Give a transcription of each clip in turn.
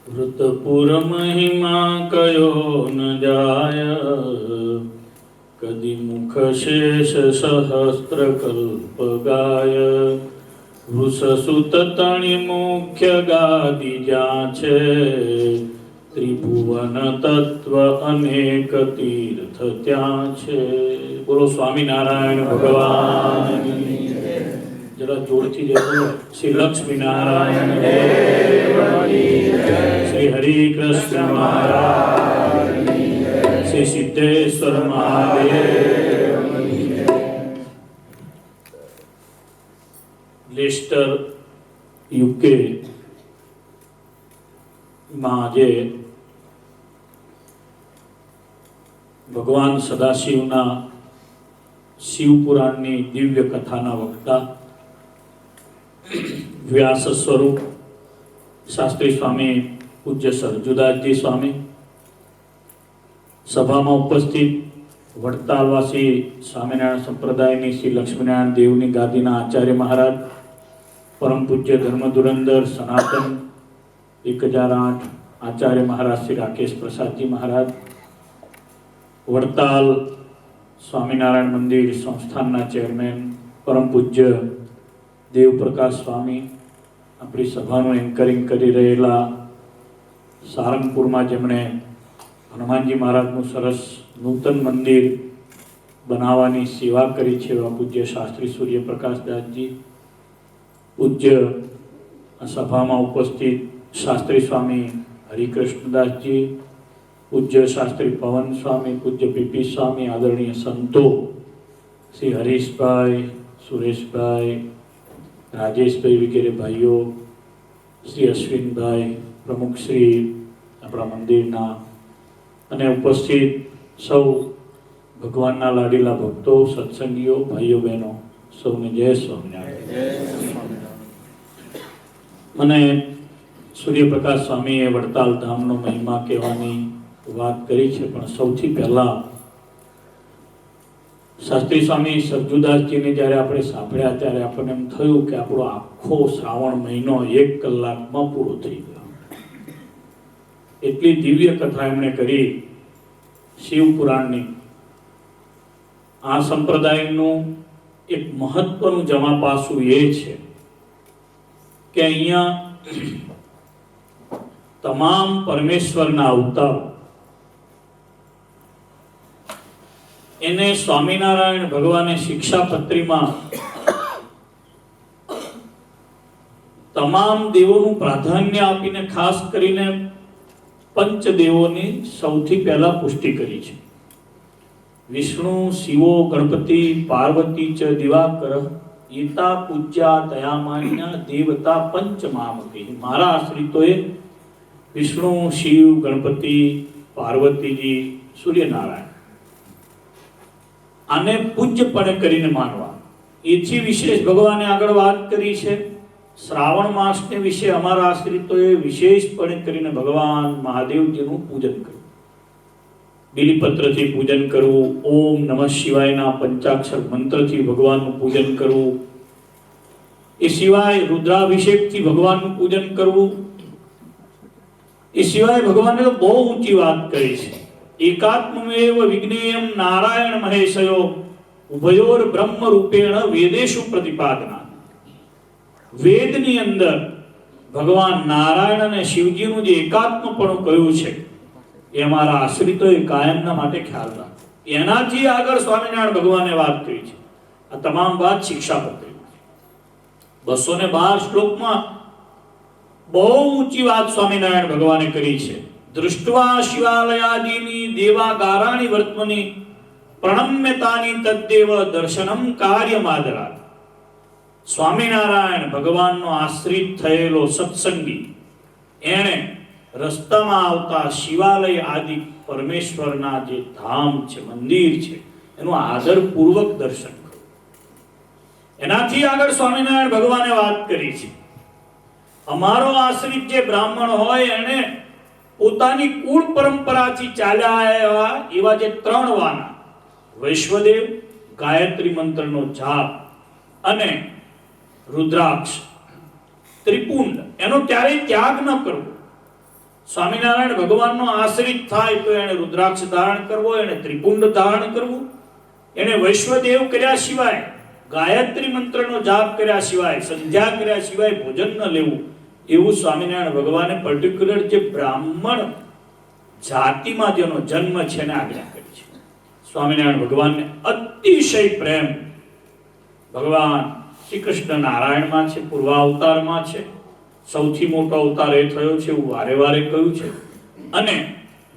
વૃતપુર મહિમા કયો ન જાય, કદી મુખ શેષ સહસ્ત્ર કલ્પ ગાય. વૃષસુત તણી મુખ્ય ગાદી જ્યાં છે, ત્રિભુવન તત્વ અનેક તીર્થ ત્યાં છે. બોલો સ્વામિનારાયણ ભગવાન. જરા જોરથી જજો. શ્રી લક્ષ્મીનારાયણ શ્રી હરિ કૃષ્ણ મહારાજ, શ્રી સિદ્ધેશ્વર મહાદેવ. લેસ્ટર યુકે માં આજે ભગવાન સદાશિવના શિવપુરાણની દિવ્ય કથાના વક્તા વ્યાસ સ્વરૂપ શાસ્ત્રી સ્વામી પૂજ્ય સરજુદાસજી સ્વામી, સભામાં ઉપસ્થિત વડતાલવાસી સ્વામિનારાયણ સંપ્રદાયની શ્રી લક્ષ્મીનારાયણ દેવની ગાદીના આચાર્ય મહારાજ, પરમ પૂજ્ય ધર્મધુરંદર સનાતન 1008 આચાર્ય મહારાજ શ્રી રાકેશ પ્રસાદજી મહારાજ, વડતાલ સ્વામિનારાયણ મંદિર સંસ્થાનના ચેરમેન પરમ પૂજ્ય દેવપ્રકાશ સ્વામી, આપણી સભાનું એન્કરિંગ કરી રહેલા સારંગપુરમાં જેમણે હનુમાનજી મહારાજનું સરસ નૂતન મંદિર બનાવવાની સેવા કરી છે એવા પૂજ્ય શાસ્ત્રી સૂર્યપ્રકાશદાસજી, પૂજ્ય આ સભામાં ઉપસ્થિત શાસ્ત્રી સ્વામી હરિકૃષ્ણદાસજી, પૂજ્ય શાસ્ત્રી પવન સ્વામી, પૂજ્ય પીપી સ્વામી, આદરણીય સંતો શ્રી હરીશભાઈ, સુરેશભાઈ, રાજેશભાઈ વગેરે ભાઈઓ, શ્રી અશ્વિનભાઈ, પ્રમુખ શ્રી આપણા મંદિરના, અને ઉપસ્થિત સૌ ભગવાનના લાડીલા ભક્તો, સત્સંગીઓ, ભાઈઓ બહેનો, સૌને જય સ્વામિનારાયણ. મને સૂર્યપ્રકાશ સ્વામીએ વડતાલ ધામનો મહિમા કહેવાની વાત કરી છે, પણ સૌથી પહેલા શાસ્ત્રી સ્વામી સરજુદાસજીને જ્યારે આપણે સાંભળ્યા ત્યારે આપણને એમ થયું કે આપણો આખો શ્રાવણ મહિનો 1 કલાકમાં પૂરો થઈ ગયો. એટલી દિવ્ય કથા એમણે કરી શિવ પુરાણની. આ સંપ્રદાયનું એક મહત્વનું જમા પાસું એ છે કે અહીંયા તમામ પરમેશ્વરના અવતારો એને સ્વામિનારાયણ ભગવાને શિક્ષાપત્રીમાં તમામ દેવોનું પ્રાધાન્ય આપીને ખાસ કરીને પંચદેવોની સૌથી પહેલા પુષ્ટિ કરી છે. વિષ્ણુ, શિવો, ગણપતિ, પાર્વતી ચ દિવાકર ઈતા પૂજ્યા તયામાન્યા દેવતા પંચમામકી. મારા આશ્રિતોએ વિષ્ણુ, શિવ, ગણપતિ, પાર્વતીજી, સૂર્યનારાયણ આને પૂજ્યપણે કરીને માનવા. એથી વિશેષ ભગવાને આગળ વાત કરી છે શ્રાવણ માસને વિશે અમારા આશ્રિતોએ વિશેષપણે કરીને ભગવાન મહાદેવજીનું પૂજન કરવું, બિલીપત્રથી પૂજન કરવું, ઓમ નમઃ શિવાયના પંચાક્ષર મંત્રથી ભગવાનનું પૂજન કરવું, એ સિવાય રુદ્રાભિષેકથી ભગવાનનું પૂજન કરવું. એ સિવાય ભગવાને તો બહુ ઊંચી વાત કરી છે. એકાત્મમેવ વિજ્ઞેયમ નારાયણ મહેશયો ઉભયોર બ્રહ્મ રૂપેણ વેદેશુ પ્રતિપાદના. વેદની અંદર ભગવાન નારાયણ અને શિવજીનું જે એકાત્મપણું કહ્યું છે એ અમારા આશ્રિતોએ કાયમના માટે ખ્યાલ રાખો. એનાથી આગળ સ્વામિનારાયણ ભગવાને વાત કરી છે. આ તમામ વાત શિક્ષાપત્રીમાં 212 શ્લોકમાં બહુ ઊંચી વાત સ્વામિનારાયણ ભગવાને કરી છે. દૃષ્ટવા શિવાલયાદીની દેવાગારાણી વર્તમની પ્રણમ્યતાની તદ્દેવ દર્શનમ કાર્યમાદરાત. સ્વામિનારાયણ ભગવાનનો આશ્રિત થયેલો સત્સંગી એણે રસ્તામાં આવતા શિવાલય આદિ પરમેશ્વરના જે ધામ છે, મંદિર છે, એનું આદરપૂર્વક દર્શન કરવું. એનાથી આગળ સ્વામિનારાયણ ભગવાને વાત કરી છે અમારો આશ્રિત જે બ્રાહ્મણ હોય એને પોતાની કુળ પરંપરાથી ચાલ્યા એવા જે 3 વાના વૈશ્વદેવ, ગાયત્રી મંત્રનો જાપ અને રુદ્રાક્ષ ત્રિપુંડ એનો ક્યારેય ત્યાગ ન કરવો. સ્વામિનારાયણ ભગવાનનો આશ્રિત થાય તો એને રુદ્રાક્ષ ધારણ કરવો, એને ત્રિપુંડ ધારણ કરવું, એને વૈશ્વદેવ કર્યા સિવાય, ગાયત્રી મંત્રનો જાપ કર્યા સિવાય, સંધ્યા કર્યા સિવાય ભોજન ન લેવું, એવું સ્વામિનારાયણ ભગવાને પર્ટિક્યુલર જે બ્રાહ્મણ જાતિમાં જેનો જન્મ છે એને આજ્ઞા કરી છે. સ્વામિનારાયણ ભગવાનને અતિશય પ્રેમ ભગવાન શ્રી કૃષ્ણ નારાયણમાં છે, પૂર્વાવતારમાં છે, સૌથી મોટો અવતાર એ થયો છે એવું વારે વારે કહ્યું છે. અને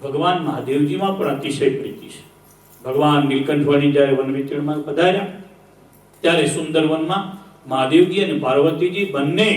ભગવાન મહાદેવજીમાં પણ અતિશય પ્રીતિ છે. ભગવાન નીલકંઠવાણી જ્યારે વન વિચરણમાં પધાર્યા ત્યારે સુંદરવનમાં મહાદેવજી અને પાર્વતીજી બંને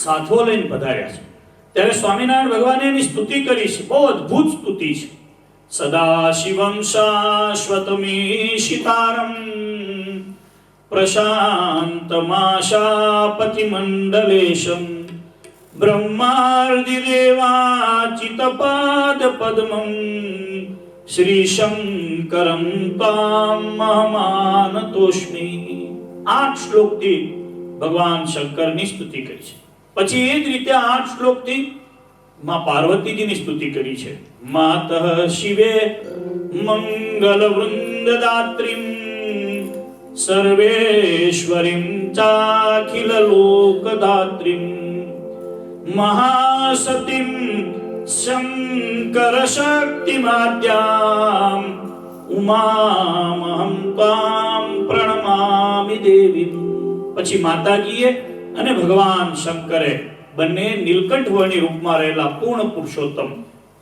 સાથો લઈને પધાર્યા છે. ત્યારે સ્વામિનારાયણ ભગવાને એની સ્તુતિ કરી છે, બહુ અદ્ભુત સ્તુતિ છે. સદા શિવમ શાશ્વતમીશિતારમ પ્રશાંતમાશાપતિમંડલેશમ બ્રહ્માર્દિદેવાચિતપાદ પદ્મમ શ્રી શંકરમ તામ મહમાનતોષ્મિ. 8 શ્લોકથી ભગવાન શંકરની સ્તુતિ કરી છે. પછી એ જ રીતે 8 શ્લોકથી માં પાર્વતીજીની સ્તુતિ કરી છે. માતઃ શિવે મંગલ વૃંદદાત્રીમ સર્વેશ્વરીમ ચાખિલ લોકદાત્રીમ મહાસતીમ શંકર શક્તિમાદ્યામ ઉમામહં ત્વામ પ્રણમામિ દેવી. પછી માતાજીએ અને ભગવાન શંકરે બંને નીલકંઠવર્ણી રૂપમાં રહેલા પૂર્ણ પુરુષોત્તમ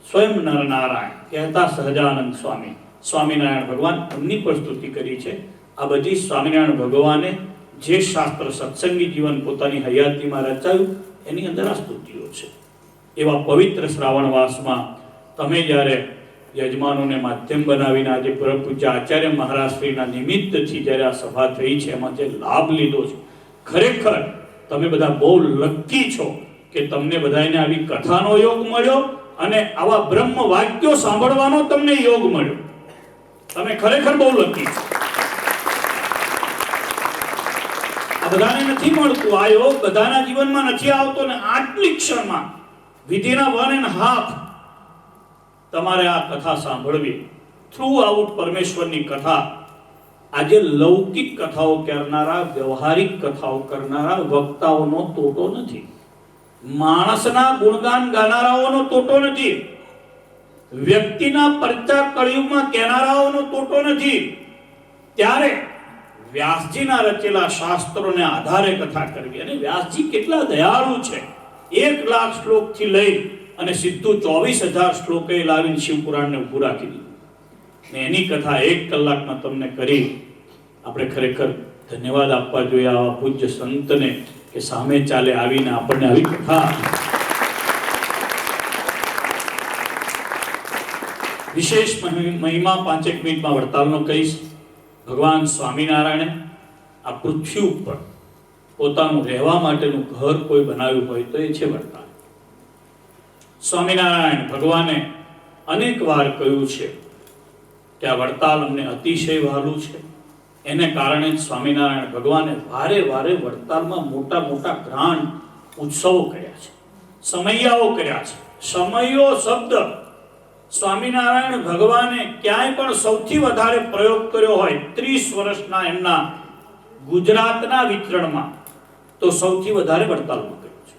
સ્વયં નરનારાયણ કહેતા સહજાનંદ સ્વામી સ્વામિનારાયણ ભગવાન એમની પણ સ્તુતિ કરી છે. આ બધી સ્વામિનારાયણ ભગવાને જે શાસ્ત્ર સત્સંગી જીવન પોતાની હયાતીમાં રચાયું એની અંદર આ સ્તુતિઓ છે. એવા પવિત્ર શ્રાવણવાસમાં તમે જ્યારે યજમાનોને માધ્યમ બનાવીને આજે પરમ પૂજ્ય આચાર્ય મહારાજશ્રીના નિમિત્તથી જ્યારે આ સભા થઈ છે એમાં જે લાભ લીધો છે, ખરેખર તમે બધા બહુ લકી છો કે તમને બધાને આવી કથાનો યોગ મળ્યો અને આવા બ્રહ્મ વાક્યો સાંભળવાનો તમને યોગ મળ્યો. તમે ખરેખર બહુ લકી છો. આ બધાને નથી મળતું, આ યોગ બધાના જીવનમાં નથી આવતો ને આટલી ક્ષણમાં વિધિના 1.5 તમારે આ કથા સાંભળવી. થ્રુ આઉટ પરમેશ્વરની કથા. આજે લૌકિક કથાઓ કરનારા, વ્યવહારિક કથાઓ કરનારા વક્તાઓનો તોટો નથી, માણસના ગુણગાન ગાનારાઓનો તોટો નથી, વ્યક્તિના પરચા કળિયુગમાં કહેનારાઓનો તોટો નથી. ત્યારે વ્યાસજીના રચેલા શાસ્ત્રોને આધારે કથા કરવી. અને વ્યાસજી કેટલા દયાળુ છે. 1 લાખ શ્લોકથી લઈ અને સીધું 24,000 શ્લોકે લાવીને શિવપુરાણને ઊભું રાખી દીધું. ને એની કથા 1 કલાકમાં તમને કરી. આપણે ખરેખર ધન્યવાદ આપવા જોઈએ આવા પૂજ્ય સંતને કે સામે ચાલે આવીને આપણને આવી કથા. વિશેષ મહિમા 5 મિનિટમાં વડતાલનો કહીશ. ભગવાન સ્વામિનારાયણે આ પૃથ્વી ઉપર પોતાનું રહેવા માટેનું ઘર કોઈ બનાવ્યું હોય તો એ છે વડતાલ. સ્વામિનારાયણ ભગવાને અનેક વાર કહ્યું છે કે આ વડતાલ અમને અતિશય વહાલું છે. એને કારણે સ્વામિનારાયણ ભગવાને વારે વારે વડતાલમાં મોટા મોટા ગ્રાન્ડ ઉત્સવો કર્યા છે, સમૈયાઓ કર્યા છે. સમયો શબ્દ સ્વામિનારાયણ ભગવાને ક્યાંય પણ સૌથી વધારે પ્રયોગ કર્યો હોય 30 વર્ષના એમના ગુજરાતના વિચરણમાં તો સૌથી વધારે વડતાલમાં કર્યો છે.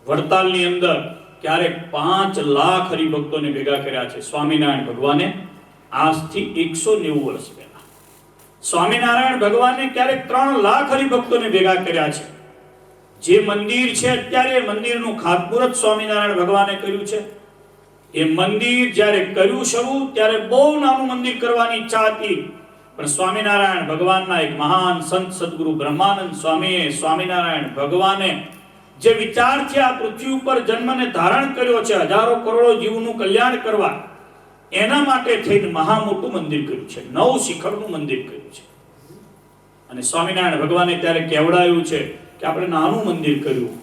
વડતાલની અંદર ક્યારેક 5 લાખ હરિભક્તોને ભેગા કર્યા છે સ્વામિનારાયણ ભગવાને આજથી 190 વર્ષ પહેલા. સ્વામિનારાયણ ભગવાને ક્યારેક 3 લાખ હરિભક્તોને ભેગા કર્યા છે. જે મંદિર છે અત્યારે મંદિરનું ખાતમુહૂર્ત સ્વામિનારાયણ ભગવાને કર્યું છે. એ મંદિર જ્યારે કર્યું શરૂ ત્યારે બહુ નાનું મંદિર કરવાની ઈચ્છા હતી, પણ સ્વામિનારાયણ ભગવાનના એક મહાન સંત સદગુરુ બ્રહ્માનંદ સ્વામીએ સ્વામિનારાયણ ભગવાને જે વિચાર છે આ પૃથ્વી ઉપર જન્મને ધારણ કર્યો છે હજારો કરોડો જીવનું કલ્યાણ કરવા, એના માટે થઈને મહા મોટું મંદિર કર્યું છે, 9 શિખરનું મંદિર કર્યું છે. અને સ્વામિનારાયણ ભગવાને ત્યારે કહેવડાયું છે કે આપણે નાનું મંદિર કર્યું.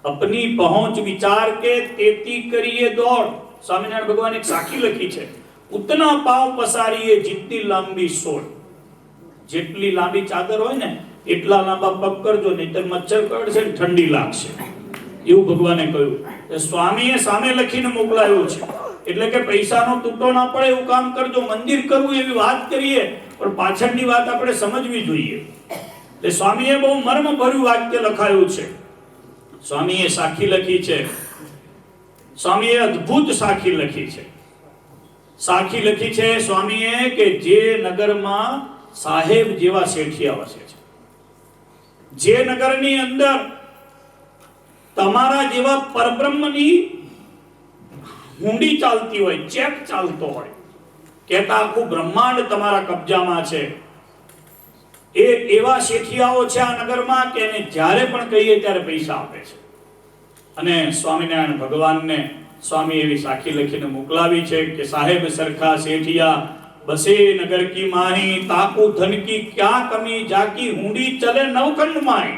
अपनी पहुंच विचार के तेती करिए दौड़. स्वामीनारायण भगवान एक साखी लखी है, उतना पाव पसारिए जितनी लांबी सोल. જેટલી લાંબી ચાદર હોય ને એટલા લાંબા પગ કરજો, નહીતર મચ્છર કરડશે ને ઠંડી લાગશે. એવું ભગવાને કહ્યું. સ્વામીએ સામે લખીને મોકલાયું છે, એટલે કે પૈસાનો તૂટો ના પડે એવું કામ કરજો. મંદિર કરવું એવી વાત કરીએ, પણ પાછળની વાત આપણે સમજવી જોઈએ. એટલે સ્વામીએ બહુ મર્મભર્યું વાક્ય લખાયું છે. સ્વામીએ સાખી લખી છે. સ્વામીએ અદ્ભુત સાખી લખી છે. સાખી લખી છે સ્વામીએ કે જે નગરમાં સાહેબ જેવા શેઠિયા વસે છે, જે નગરની અંદર તમારા જેવા પરબ્રહ્મની હુંડી ચાલતી હોય, ચેક ચાલતો હોય, કહેતા આખું બ્રહ્માંડ તમારા કબજામાં છે, એ એવા શેઠિયાઓ છે આ નગરમાં કે એને જ્યારે પણ કહીએ ત્યારે પૈસા આપે છે. અને સ્વામિનારાયણ ભગવાનને સ્વામી એવી સાખી લખીને મોકલાવી છે કે સાહેબ સરખા શેઠિયા બસે નગર કી માહી, તાકુ ધન કી ક્યાં કમી, જાકી હુંડી ચલે નવખંડ માહી.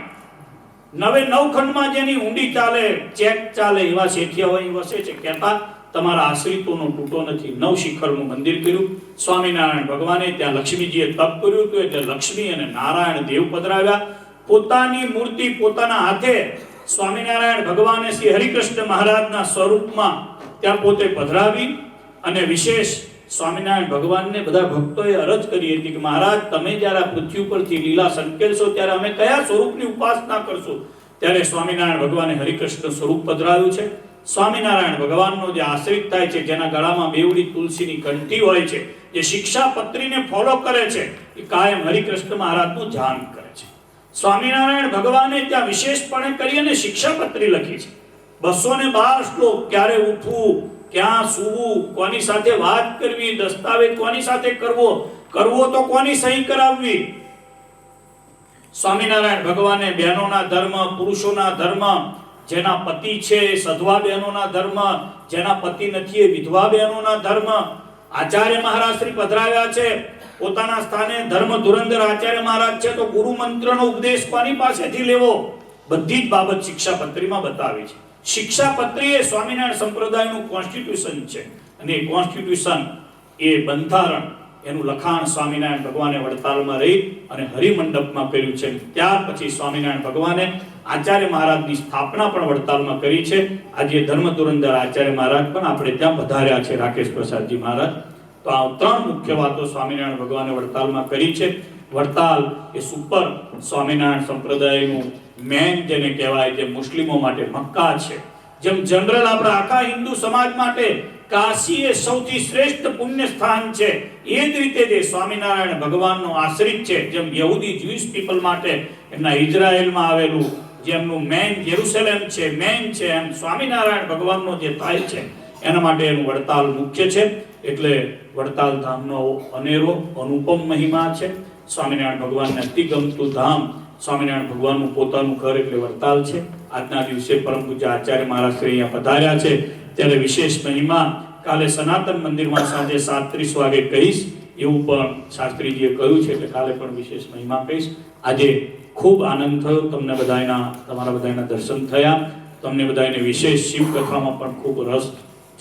નવે નવખંડમાં જેની હુંડી ચાલે, ચેક ચાલે, એવા શેઠિયા હોય વસે છે. કહેતા તમારા આશ્રિતોનો તૂટો નથી. નવ શિખરનું મંદિર કર્યું સ્વામિનારાયણ ભગવાને. ત્યાં લક્ષ્મીજીએ તપ કર્યું હતું, એટલે લક્ષ્મી અને નારાયણ દેવ પધરાવ્યા. પોતાની મૂર્તિ પોતાના હાથે સ્વામિનારાયણ ભગવાને શ્રી હરિકૃષ્ણ મહારાજના સ્વરૂપમાં ત્યાં પોતે પધરાવી. અને વિશેષ સ્વામિનારાયણ ભગવાનને બધા ભક્તોએ અરજ કરી હતી કે મહારાજ તમે જ્યારે પૃથ્વી પરથી લીલા સંકેલશો ત્યારે અમે કયા સ્વરૂપની ઉપાસના કરશું? ત્યારે સ્વામિનારાયણ ભગવાને હરિકૃષ્ણ સ્વરૂપ પધરાવ્યું છે. સ્વામિનારાયણ ભગવાનનો જે આશ્રિત થાય છે, જેના ગળામાં બેવડી તુલસીની કંઠી હોય છે, જે શિક્ષાપત્રીને ફોલો કરે છે, એ કાયમ હરિકૃષ્ણ મહારાજનું ધ્યાન કરે છે. સ્વામિનારાયણ ભગવાને ત્યાં વિશેષપણે કરી અને શિક્ષાપત્રી લખી છે. 212 શ્લોક. ક્યારે ઉઠવું, ક્યાં સૂવું, કોની સાથે વાત કરવી, દસ્તાવેજ કોની સાથે કરવો, કરવો તો કોની સહી કરાવવી. સ્વામિનારાયણ ભગવાને બહેનોના ધર્મ, પુરુષોના ધર્મ, જેના પતિ છે સધવા બહેનોના ધર્મ, જેના પતિ નથી એ વિધવા બહેનોના ધર્મ. આચાર્ય મહારાજ શ્રી પધરાવ્યા છે પોતાના સ્થાને. ધર્મ ધુરંધર આચાર્ય મહારાજ છે, તો ગુરુ મંત્રનો ઉપદેશ કોની પાસેથી લેવો, બધી જ બાબત શિક્ષાપત્રીમાં બતાવી છે. શિક્ષાપત્રી એ સ્વામિનારાયણ સંપ્રદાયનું કોન્સ્ટિટ્યુશન છે, અને એ કોન્સ્ટિટ્યુશન, એ બંધારણ, એનું લખાણ સ્વામિનારાયણ ભગવાને વડતાલમાં રહી અને હરિમંડપમાં કર્યું છે. ત્યાર પછી સ્વામિનારાયણ ભગવાને આચાર્ય મહારાજની સ્થાપના પણ વડતાલમાં કરી છે. આજે ધર્મ ધુરંધર આચાર્ય મહારાજ પણ આપણે ત્યાં પધાર્યા છે, રાકેશ પ્રસાદજી મહારાજ. તો આ 3 મુખ્ય વાતો સ્વામિનારાયણ ભગવાને વડતાલમાં કરી છે. વડતાલ એ સુપર સ્વામિનારાયણ સંપ્રદાયનું મેન જેને કહેવાય, જે મુસ્લિમો માટે મક્કા છે. જેમ જનરલ આપણા આખા હિન્દુ સમાજ માટે કાશી એ સૌથી શ્રેષ્ઠ પુણ્ય સ્થાન છે, એ જ રીતે જે સ્વામિનારાયણ ભગવાનનો આશ્રિત છે, જેમ યહૂદી જ્યુઇશ પીપલ માટે એમના ઇઝરાયલમાં આવેલું જેમનું મેન જેરુસલેમ છે, મેન છે, એમ સ્વામિનારાયણ ભગવાનનો જે થાય છે એના માટે એનું વડતાલ મુખ્ય છે. એટલે વડતાલ ધામનો અનેરો અનુપમ મહિમા છે. સ્વામિનારાયણ ભગવાનને અતિ ગમતું ધામ, સ્વામિનારાયણ ભગવાનનું પોતાનું ઘર એટલે વડતાલ છે. આજના દિવસે પરમ પૂજ્ય આચાર્ય મહારાજ શ્રી અહીંયા પધાર્યા છે, ત્યારે વિશેષ મહિમા કાલે સનાતન મંદિરમાં સાંજે 7:30 વાગે કહીશ, એવું પણ શાસ્ત્રીજીએ કહ્યું છે, એટલે કાલે પણ વિશેષ મહિમા કહીશ. આજે ખૂબ આનંદ થયો, તમને બધાના, તમારા બધાના દર્શન થયા, તમને બધાને વિશેષ શિવ કથામાં પણ ખૂબ રસ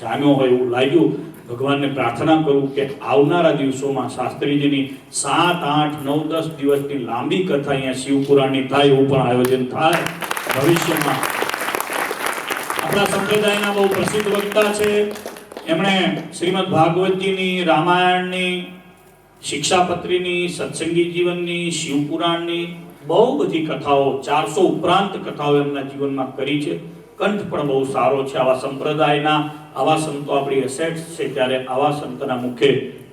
જામ્યો હોય એવું લાગ્યું. ભગવાનને પ્રાર્થના કરું કે આવનારા દિવસોમાં શાસ્ત્રીજીની 7, 8, 9, 10 દિવસની લાંબી કથા અહીંયા શિવપુરાણની થાય, એવું પણ આયોજન થાય ભવિષ્યમાં. આપણા સંપ્રદાયના બહુ પ્રસિદ્ધ વક્તા છે, એમણે શ્રીમદ ભાગવતજીની, રામાયણની, શિક્ષાપત્રીની, સત્સંગી જીવનની, શિવપુરાણની બહુ બધી કથાઓ, 400 ઉપરાંત કથાઓ એમના જીવનમાં કરી છે. કંઠ પણ બહુ સારો છે. આવા સંપ્રદાયના આવા સંતો આપણી એસેટ્સ છે, ત્યારે આવા સંતના મુખે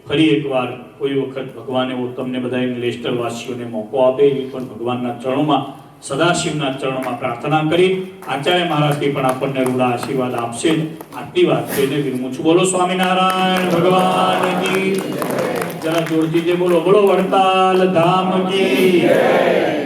ફરી એકવાર કોઈ વખત ભગવાન એવો તમને બધાને લેસ્ટર વાસીઓને મોકો આપે, એવી પણ ભગવાનના ચરણોમાં, સદાશિવના ચરણોમાં પ્રાર્થના કરી આચાર્ય મહારાજથી પણ આપણને રૂડા આશીર્વાદ આપશે. આટલી વાત કહીને વિરમું છું. બોલો સ્વામિનારાયણ ભગવાન કી જય. જરા જોરથી જે બોલો, બોલો વડતાલ ધામ કી જય.